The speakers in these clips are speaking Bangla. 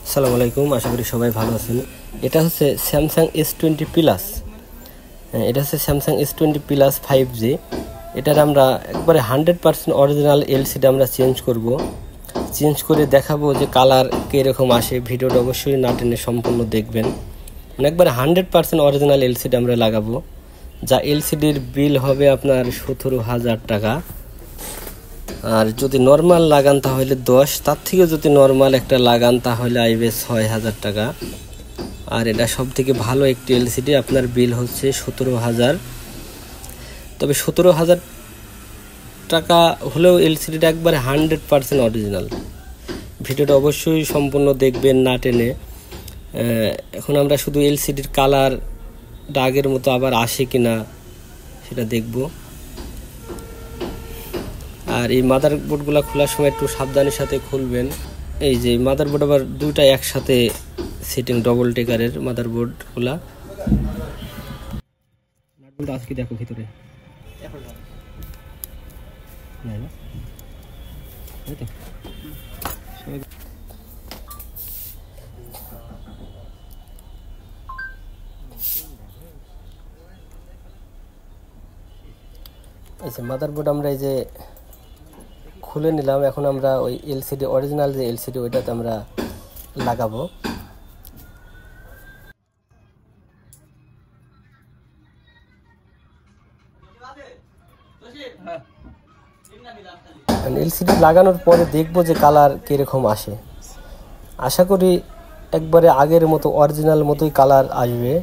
আসসালামু আলাইকুম, আশা করি সবাই ভালো আছেন। এটা হচ্ছে স্যামসাং S20 প্লাস। এটা হচ্ছে স্যামসাং S20 প্লাস 5G। এটার আমরা একবারে 100% অরিজিনাল এলসিডি আমরা চেঞ্জ করে দেখাবো যে কালার কীরকম আসে। ভিডিওটা অবশ্যই না টেনে সম্পূর্ণ দেখবেন। মানে একবারে 100% অরিজিনাল এলসিডি আমরা লাগাবো, যা এলসিডির বিল হবে আপনার 17,000 টাকা। আর যদি নর্মাল লাগান তাহলে 10, তার থেকে যদি নর্মাল একটা লাগান তাহলে আইবে 6,000 টাকা। আর এটা সব থেকে ভালো একটি এলসিডি, আপনার বিল হচ্ছে 17,000। তবে 17,000 টাকা হলেও এলসিডিটা একবারে 100% অরিজিনাল। ভিডিওটা অবশ্যই সম্পূর্ণ দেখবেন না টেনে। এখন আমরা শুধু এলসিডির কালার আগের মতো আবার আসে কিনা সেটা দেখব। আর এই মাদারবোর্ডগুলো খোলার সময় একটু সাবধানের সাথে খুলবেন। এই যে মাদারবোর্ড আবার দুইটা একসাথে সেটিং, ডবল টেকারের মাদারবোর্ড খোলা। নাটবল্ট আজকে দেখো ভিতরে মাদারবোর্ড আমরা এই যে খুলে নিলাম। এখন আমরা ওই এলসিডি, অরিজিনাল যে এলসিডি ওইটাতে আমরা লাগাবো। এলসিডি লাগানোর পরে দেখবো যে কালার কিরকম আসে। আশা করি একবারে আগের মতো অরিজিনাল মতোই কালার আসবে।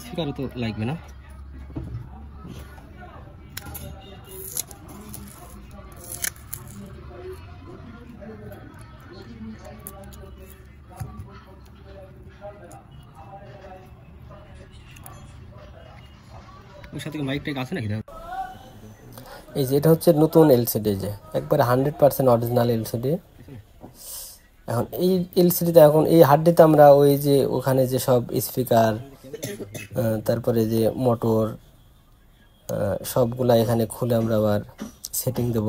স্পিকারও তো লাগবে না। ওর সাথে মাইক টাইক আছে নাকি? এই যে এটা হচ্ছে নতুন এলসিডি, যে একবারে 100% অরিজিনাল এলসিডি। এখন এই এলসিডিতে, এখন এই হার্ডডিতে আমরা ওই যে ওখানে যে সব স্পিকার, তারপরে যে মোটর, সবগুলা এখানে খুলে আমরা আবার সেটিং দেব।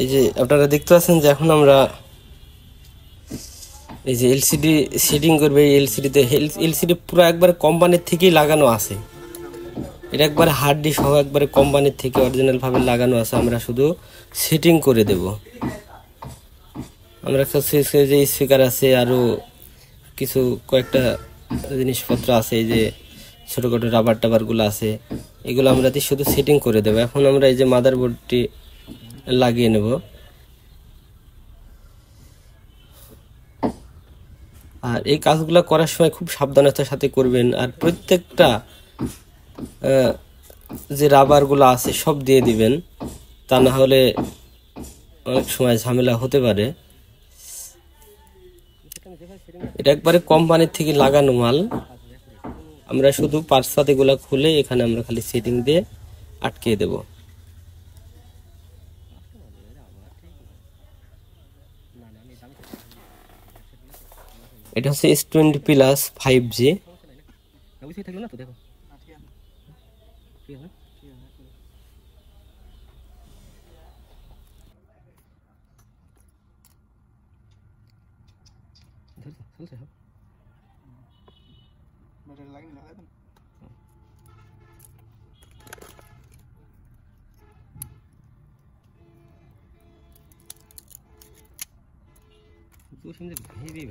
এই যে আপনারা দেখতে পাচ্ছেন যে এখন আমরা এই যে এলসিডি সেটিং করবে। এই এলসিডিতে এলসিডি পুরো একবারে কোম্পানির থেকেই লাগানো আছে। এটা একবারে হার্ডডি সহ একবারে কোম্পানির থেকে অরিজিনাল ভাবে লাগানো আছে। আমরা শুধু সেটিং করে দেব। আমরা যে স্পিকার আছে, আরো কিছু কয়েকটা জিনিসপত্র আছে, এই যে ছোটখাটো রাবার টাবারগুলো আছে, এগুলো আমরা শুধু সেটিং করে দেবো। এখন আমরা এই যে মাদারবোর্ডটি লাগিয়ে নেব। আর এই কাজগুলো করার সময় খুব সাবধানতার সাথে করবেন। আর প্রত্যেকটা যে রাবারগুলো আছে সব দিয়ে দিবেন, তা না হলে অনেক সময় ঝামেলা হতে পারে। এটা একবারে কোম্পানির থেকে লাগানো মাল। আমরা শুধু পার্টস এগুলা খুলে এখানে আমরা খালি সেটিং দিয়ে আটকে দেব। এটা হচ্ছে S20 প্লাস 5G।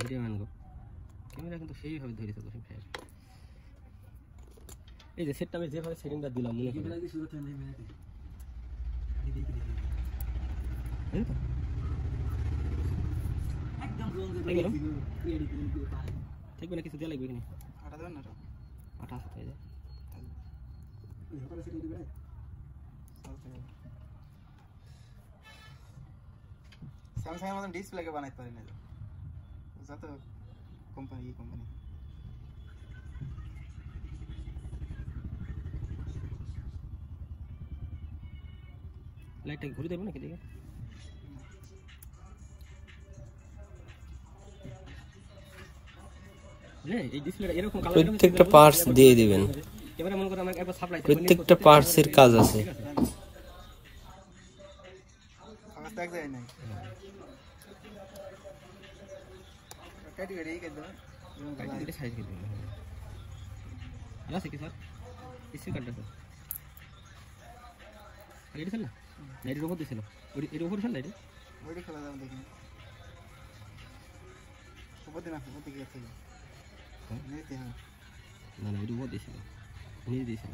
ভিডিও আনবো, ক্যামেরা কিন্তু সেইভাবে ধরেছে। এই যে সেটটা আমি যেভাবে সেটিংটা দিলাম মনে করি থাকবে না, কিছু দেওয়া লাগবে কিনা? আটা দেবেন না, আটা আছে হয়ে যায়। স্যামসাং এর মতন ডিসপ্লে বানাইতে পারি না, যত কোম্পানি লাইটটা ঘুরে দেবো নাকি দেখে প্রত্যেকটা পার্টস দিয়ে দিবেন প্রত্যেকটা পার্টসের কাজ আছে না না এটা উপর দিয়েছিল নিয়ে দিয়েছিল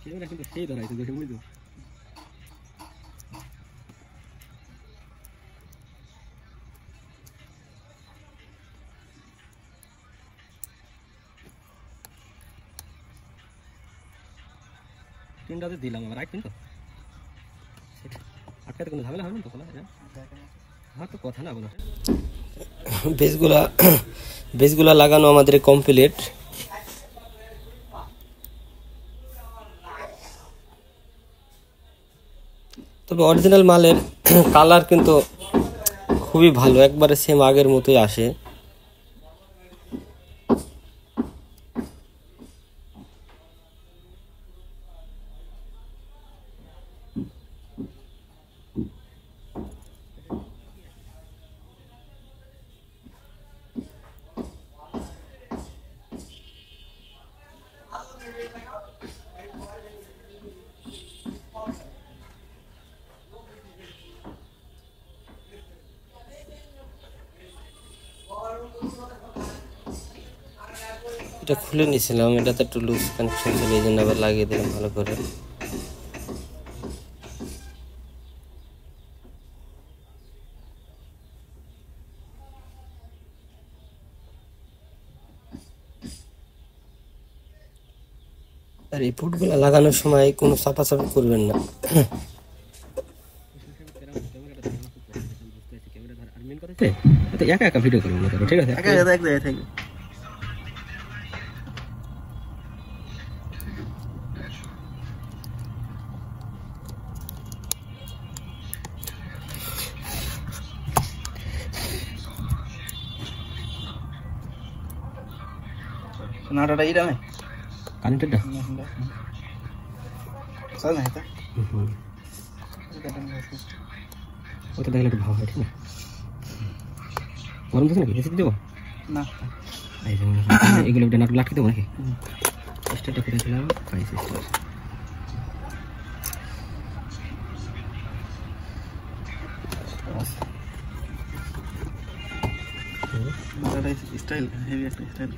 সেটা কিন্তু সেই ধরাইছে দেখে বুঝলো টিনটাতে দিলাম আবার রাইট কিন্তু আটকাতে কোনো ঝামেলা হবে না তো খোলা হ্যাঁ তো কথা না বলো বেসগুলা লাগানো আমাদের কমপ্লিট তবে অরিজিনাল মালের কালার কিন্তু খুবই ভালো একবারে সেম আগের মতোই আসে এটা খুলে নিয়েছিলাম এটাতে একটু লুজ কানেকশন ছিল এই জন্য আবার লাগিয়ে দিলাম ভালো করে আর এই ফুটগুলো লাগানোর সময় কোনো চাপাচাপি করবেন না একা একা ভিডিও করবেন না ঠিক আছে একা একা এক জায়গায় থাকবে নাটাটা এটা নাই কানেক্টেডটা চল না এটা ওটা দেখলে একটু ভালো হয় ঠিক না গরম দিচ্ছে নাকি এসে দেবো না এগুলো একটা নাটক লাটকে দেবো নাকি স্টারটা করেছিলাম প্রাইস স্টার স্টাইল হেভি একটা স্টাইল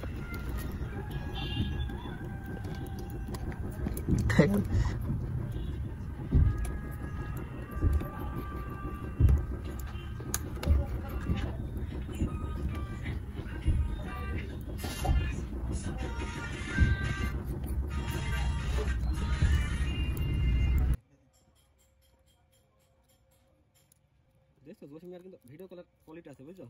দেখছো জসিমিয়ার কিন্তু ভিডিও কলার কোয়ালিটি আছে বুঝছো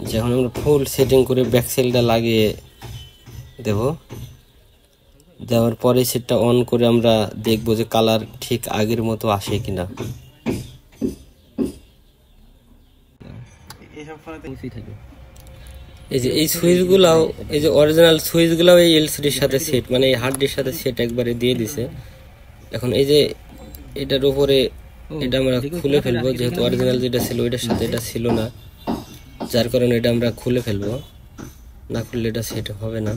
যখন আমরা ফুল সেটিং করে ব্যাক সেলটা লাগিয়ে দেব দেওয়ার পরে সেটটা অন করে আমরা দেখবো যে কালার ঠিক আগের মতো আসে কিনা এই যে এই সুইচগুলাও এই যে অরিজিনাল সুইচগুলাও এই এলসিডির সাথে সেট মানে এই হার্ডডির সাথে সেট একবারে দিয়ে দিছে এখন এই যে এটার উপরে এটা আমরা খুলে ফেলবো যেহেতু অরিজিনাল যেটা ছিল ওইটার সাথে এটা ছিল না যার কারণে এটা আমরা খুলে ফেলবো না খুললে এটা সেট হবে না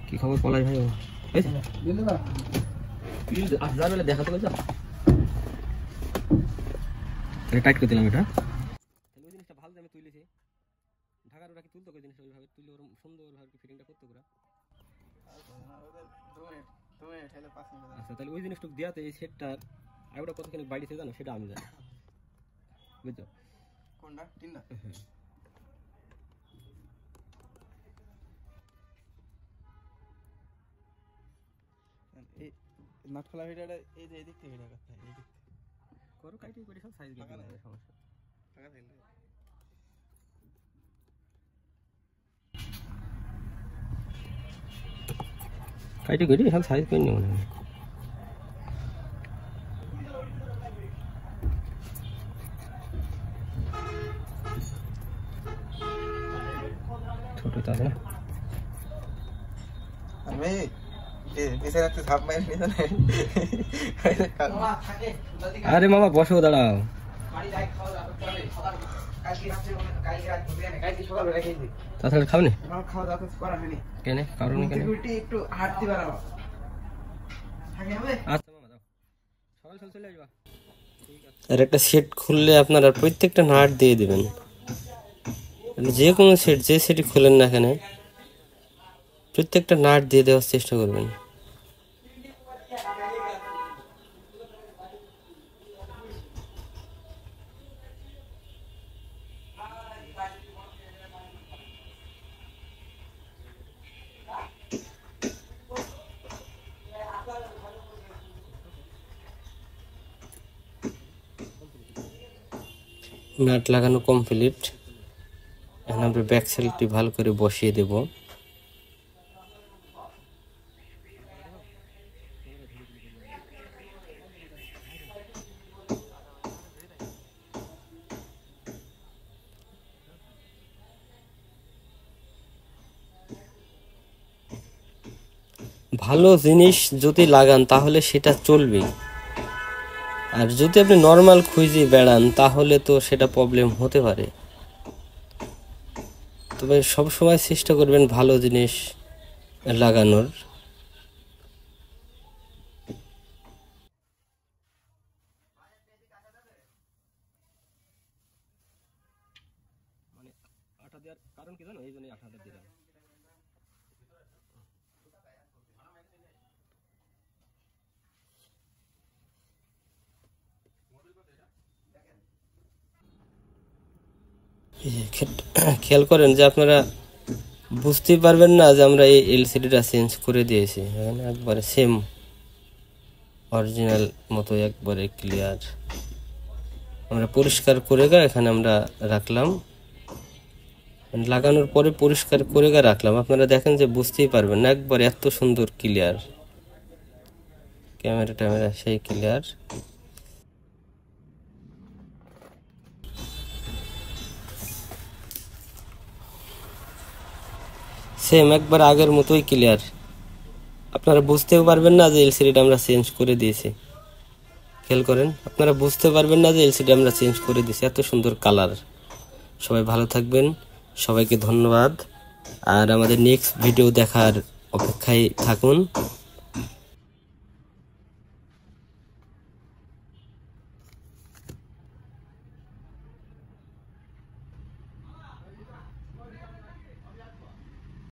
কি খবর পলাই ভাই দেখা তো টাইট করে দিলাম এটা ওই জিনিসটা ভালো আমি তুলেছি ঢাকার ওরা কি তুলতো ওই জিনিসটা ওইভাবে তুলে ওরকম সুন্দরভাবে ফিটিংটা করতে ওরা আচ্ছা তাহলে ওই জিনিসটুকু দেওয়াতে এই সেটটার আরেকটা কতখানি বাড়িতে জানো সেটা আমি জানি, বুঝছো? কোনটা তিনটা? এই নাট খোলা ভিডিওটা এই যে এদিক থেকে ভিডিও করতে হয়, এই দিক থেকে করো, কাইটি করে সব সাইজ দিয়ে দেবে, সমস্যা। টাকা দিলে কাইটি করে সব সাইজ করে নিও না। ছোট তো আছে না আমি নিচে রাখতে ঝাপ মারি নিচে নেই। আরে মামা বসো, দাঁড়াও। তাছাড়া খাও নি? খাওয়া দাওয়া করা হয়নি কেন? কারণ কেন? একটু হাঁটতে পারো। আচ্ছা মামা দাও, সকাল সকাল চলে আসবা। আর একটা সেট খুললে আপনারা প্রত্যেকটা নাট দিয়ে দেবেন, যে কোনো সেট, যে সেটই খুলেন না এখানে প্রত্যেকটা নাট দিয়ে দেওয়ার চেষ্টা করবেন। নাট লাগানো কমপ্লিট, এখন আমরা ব্যাক সাইডটি ভালো করে বসিয়ে দেব। ভালো জিনিস যদি লাগান তাহলে সেটা চলবে, আর যদি আপনি নর্মাল খুঁজে বেড়ান তাহলে তো সেটা প্রবলেম হতে পারে। তবে সব সময় চেষ্টা করবেন ভালো জিনিস লাগানোর। মানে আটা দেওয়ার কারণ কি জানো? এই জন্যই আটাটা দিলাম। খেয়াল করেন যে আপনারা বুঝতেই পারবেন না যে আমরা এই এলসিডিটা চেঞ্জ করে দিয়েছি। এখানে একবারে সেম অরিজিনাল মতো একবারে ক্লিয়ার আমরা পরিষ্কার করে এখানে আমরা রাখলাম, লাগানোর পরে পরিষ্কার করে রাখলাম। আপনারা দেখেন যে বুঝতেই পারবেন না, একবার এত সুন্দর ক্লিয়ার, ক্যামেরা ট্যামেরা সেই ক্লিয়ার। সেম একবার আগের মতোই ক্লিয়ার, আপনারা বুঝতেও পারবেন না যে এলসিডিটা আমরা চেঞ্জ করে দিয়েছি। খেয়াল করেন, আপনারা বুঝতে পারবেন না যে এলসিডি আমরা চেঞ্জ করে দিয়েছি, এত সুন্দর কালার। সবাই ভালো থাকবেন, সবাইকে ধন্যবাদ, আর আমাদের নেক্সট ভিডিও দেখার অপেক্ষায় থাকুন।